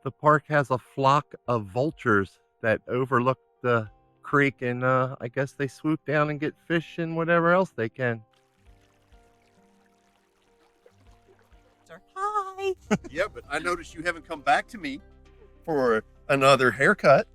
The park has a flock of vultures that overlook the creek, and I guess they swoop down and get fish and whatever else they can. Hi. Yeah, but I noticed you haven't come back to me for another haircut.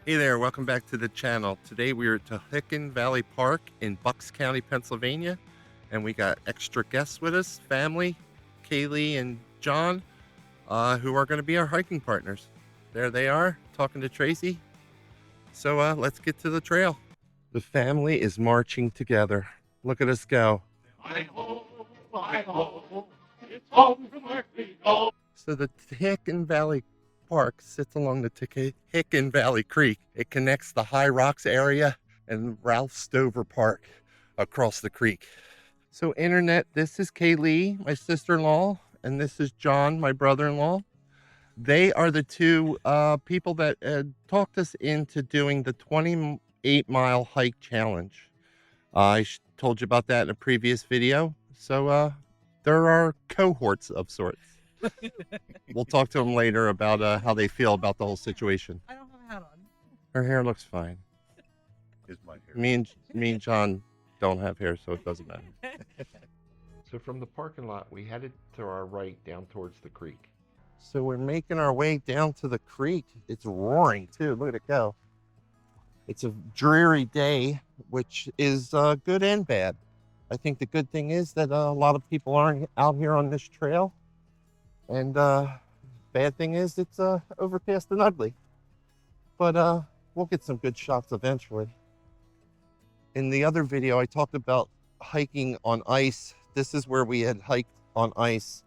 Hey there, welcome back to the channel. Today we are at Tohickon Valley Park in Bucks County, Pennsylvania, and we got extra guests with us, family, Kaylee and John, who are going to be our hiking partners. There they are, talking to Tracy. So let's get to the trail. The family is marching together. Look at us go. It's home from where we go. So the Tohickon Valley Park sits along the Tohickon Valley Creek. It connects the High Rocks area and Ralph Stover Park across the creek. So internet, this is Kaylee, my sister-in-law, and this is John, my brother-in-law. They are the two people that talked us into doing the 28-mile hike challenge. I told you about that in a previous video. So there are cohorts of sorts. We'll talk to them later about how they feel about the whole situation. I don't have a hat on. Her hair looks fine. Is my hair. Me and John don't have hair, so it doesn't matter. So from the parking lot, we headed to our right down towards the creek. So we're making our way down to the creek. It's roaring too. Look at it go. It's a dreary day, which is good and bad. I think the good thing is that a lot of people aren't out here on this trail. And bad thing is it's overcast and ugly. But we'll get some good shots eventually. In the other video, I talked about hiking on ice. This is where we had hiked on ice.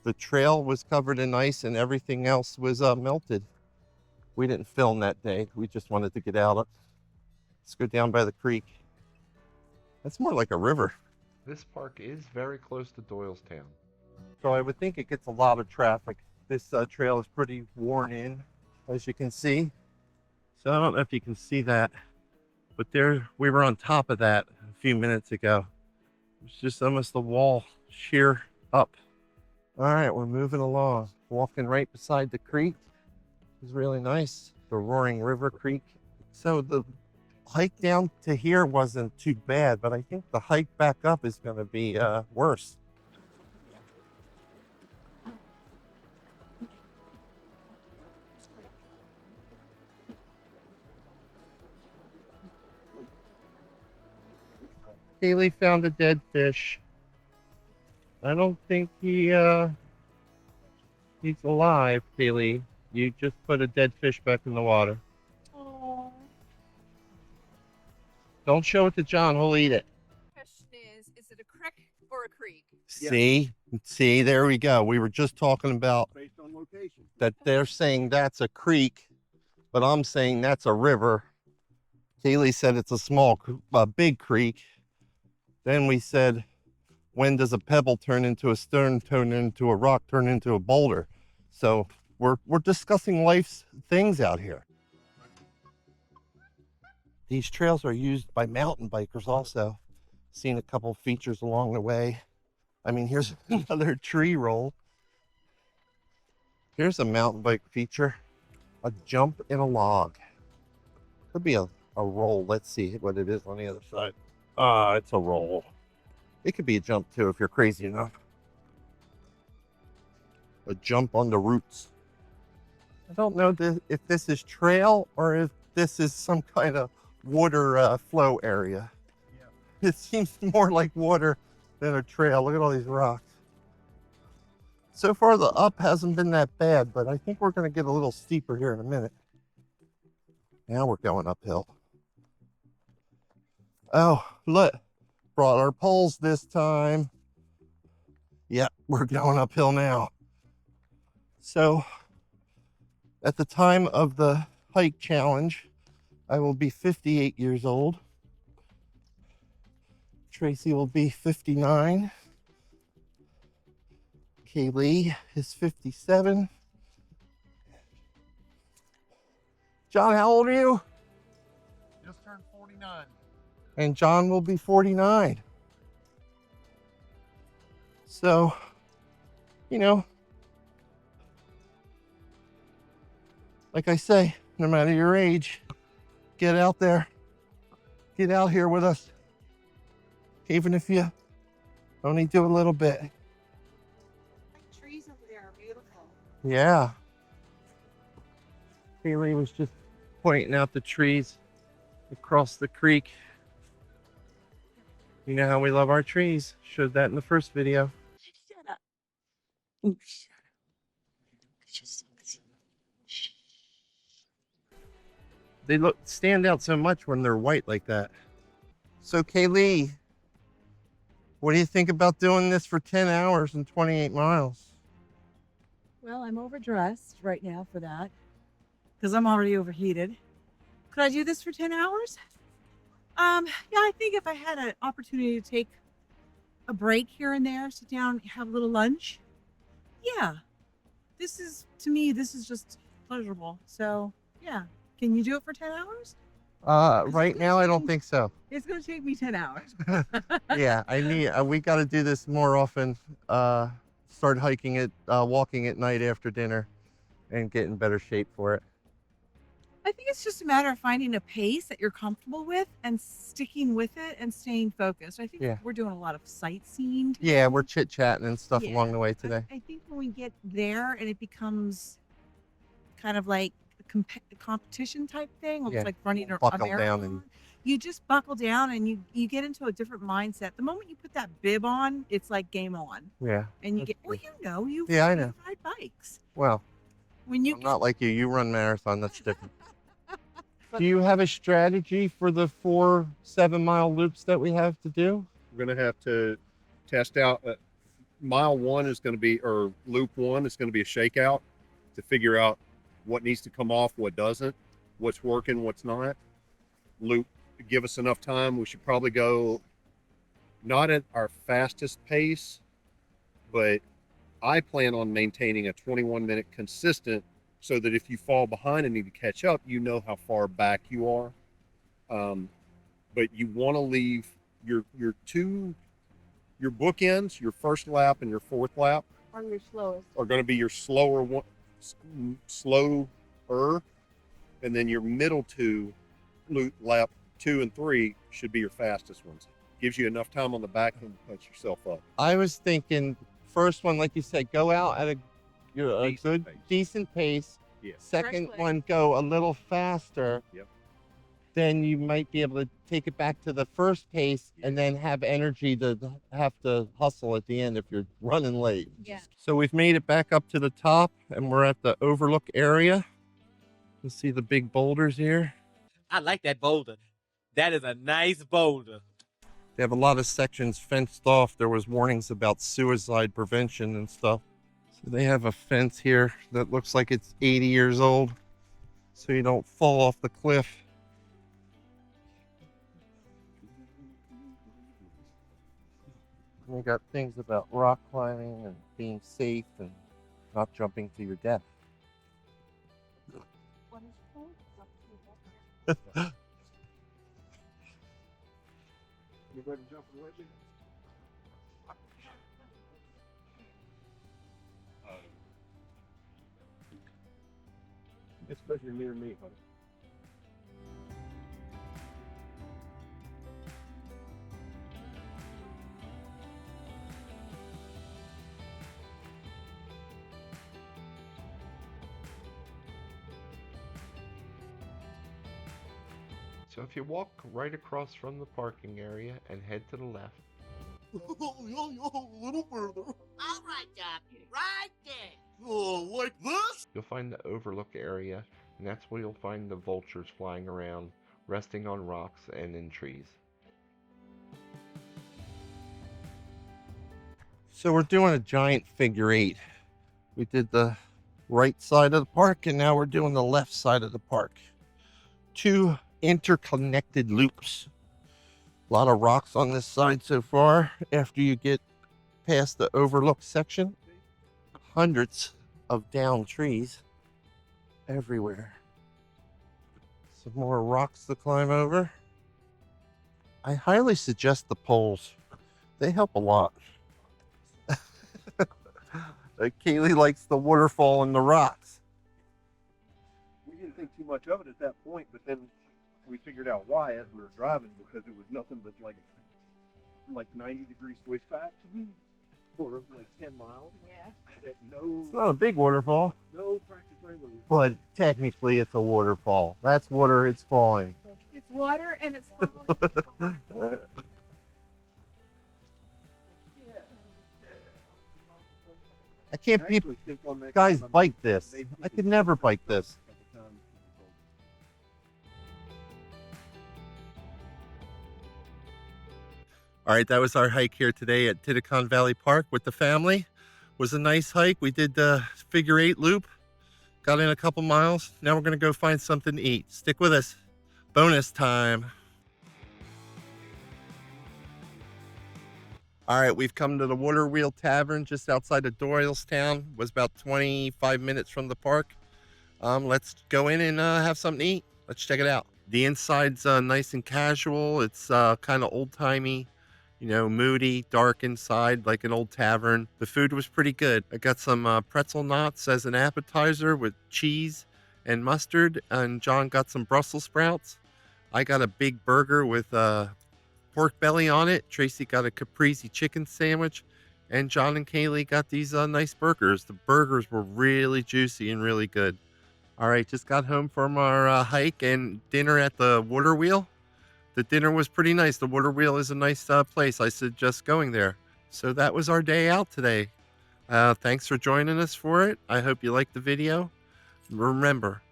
The trail was covered in ice and everything else was melted. We didn't film that day. We just wanted to get out. Let's go down by the creek. That's more like a river. This park is very close to Doylestown. So I would think it gets a lot of traffic. This trail is pretty worn in, as you can see. So I don't know if you can see that, but there, we were on top of that a few minutes ago. It's just almost the wall sheer up. All right, we're moving along, walking right beside the creek. It's really nice, the roaring river creek. So the hike down to here wasn't too bad, but I think the hike back up is going to be worse. Kaylee found a dead fish. I don't think he's alive, Kaylee. You just put a dead fish back in the water. Aww. Don't show it to John, he'll eat it. Question is it a creek or a creek? See, there we go. We were just talking about Based on location. that they're saying that's a creek, but I'm saying that's a river. Kaylee said it's a big creek. Then we said, when does a pebble turn into a stone, turn into a rock, turn into a boulder? So we're discussing life's things out here. These trails are used by mountain bikers also. Seen a couple features along the way. I mean, here's another tree roll. Here's a mountain bike feature. A jump in a log. Could be a roll. Let's see what it is on the other side. It's a roll. It could be a jump too if you're crazy enough. A jump on the roots. I don't know if this is trail or if this is some kind of water flow area. Yeah. It seems more like water than a trail. Look at all these rocks. So far the up hasn't been that bad, but I think we're going to get a little steeper here in a minute. Now we're going uphill. Oh, look, brought our poles this time. Yep, we're going uphill now. So at the time of the hike challenge, I will be 58 years old. Tracy will be 59. Kaylee is 57. John, how old are you? just turned 49. And John will be 49. So, you know, like I say, no matter your age, get out there. Get out here with us. Even if you only do a little bit. The trees over there are beautiful. Yeah. Kaylee was just pointing out the trees across the creek. You know how we love our trees. Showed that in the first video. Shut up. Oh, shut up. Just They stand out so much when they're white like that. So Kaylee, what do you think about doing this for 10 hours and 28 miles? Well, I'm overdressed right now for that because I'm already overheated. Could I do this for 10 hours? Yeah, I think if I had an opportunity to take a break here and there, sit down, have a little lunch. Yeah, to me, this is just pleasurable. So yeah, can you do it for 10 hours? Right now, I don't think so. It's going to take me 10 hours. Yeah, we got to do this more often. Start hiking it, walking at night after dinner and get in better shape for it. I think it's just a matter of finding a pace that you're comfortable with and sticking with it and staying focused. I think we're doing a lot of sightseeing today. Yeah, we're chit-chatting and stuff along the way today. I think when we get there and it becomes kind of like a competition type thing, almost like running a marathon, you just buckle down and you get into a different mindset. The moment you put that bib on, it's like game on. Yeah. And you get, you I know. ride bikes. Well, I'm not like you run marathon, that's different. Do you have a strategy for the 4 7-mile loops that we have to do? We're going to have to test out. Mile 1 is going to be, or loop 1 is going to be a shakeout to figure out what needs to come off, what doesn't, what's working, what's not. Loop, give us enough time. We should probably go not at our fastest pace, but I plan on maintaining a 21-minute consistent so that if you fall behind and need to catch up, you know how far back you are. But you want to leave your bookends, your first lap and your fourth lap On your slowest. are going to be your slower one, slower, and then your middle two, lap 2 and 3 should be your fastest ones. Gives you enough time on the back end to punch yourself up. I was thinking first one, like you said, go out at a good, decent pace. Yeah. Second one, go a little faster. Yep. Then you might be able to take it back to the first pace and then have energy to have to hustle at the end if you're running late. Yeah. So we've made it back up to the top and we're at the Overlook area. You see the big boulders here. I like that boulder. That is a nice boulder. They have a lot of sections fenced off. There was warnings about suicide prevention and stuff. So they have a fence here that looks like it's 80 years old, so you don't fall off the cliff. And they got things about rock climbing and being safe and not jumping to your death. You ready to jump in with me? Especially near me, honey. So if you walk right across from the parking area and head to the left. A little further. All right, Doctor, right there. Oh, like this? You'll find the Overlook area, and that's where you'll find the vultures flying around, resting on rocks and in trees. So we're doing a giant figure 8. We did the right side of the park, and now we're doing the left side of the park. 2 interconnected loops. A lot of rocks on this side so far. After you get past the Overlook section, hundreds of downed trees everywhere. Some more rocks to climb over. I highly suggest the poles. They help a lot. Kaylee likes the waterfall and the rocks. We didn't think too much of it at that point, but then we figured out why as we were driving, because it was nothing but like 90-degree switchback for like 10 miles. Yeah. It's not a big waterfall, No practice trailer. but technically it's a waterfall. That's water, it's falling. It's water and it's falling. I can't be guys bike this. I could never bike this. All right, that was our hike here today at Tohickon Valley Park with the family. It was a nice hike. We did the figure 8 loop, got in a couple miles. Now we're gonna go find something to eat. Stick with us. Bonus time. All right, we've come to the Water Wheel Tavern just outside of Doylestown. It was about 25 minutes from the park. Let's go in and have something to eat. Let's check it out. The inside's nice and casual. It's kind of old-timey, you know, moody, dark inside, like an old tavern. The food was pretty good. I got some pretzel knots as an appetizer with cheese and mustard, and John got some Brussels sprouts. I got a big burger with pork belly on it. Tracy got a caprese chicken sandwich, and John and Kaylee got these nice burgers. The burgers were really juicy and really good. All right, just got home from our hike and dinner at the Water Wheel. The dinner was pretty nice. The Water Wheel is a nice place. I suggest going there. So that was our day out today. Thanks for joining us for it. I hope you liked the video. Remember,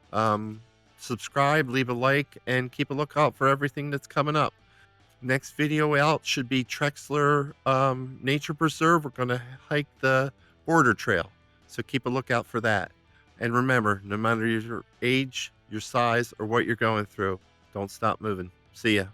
subscribe, leave a like, and keep a lookout for everything that's coming up. Next video out should be Trexler Nature Preserve. We're going to hike the border trail. So keep a lookout for that. And remember, no matter your age, your size, or what you're going through, don't stop moving. See ya.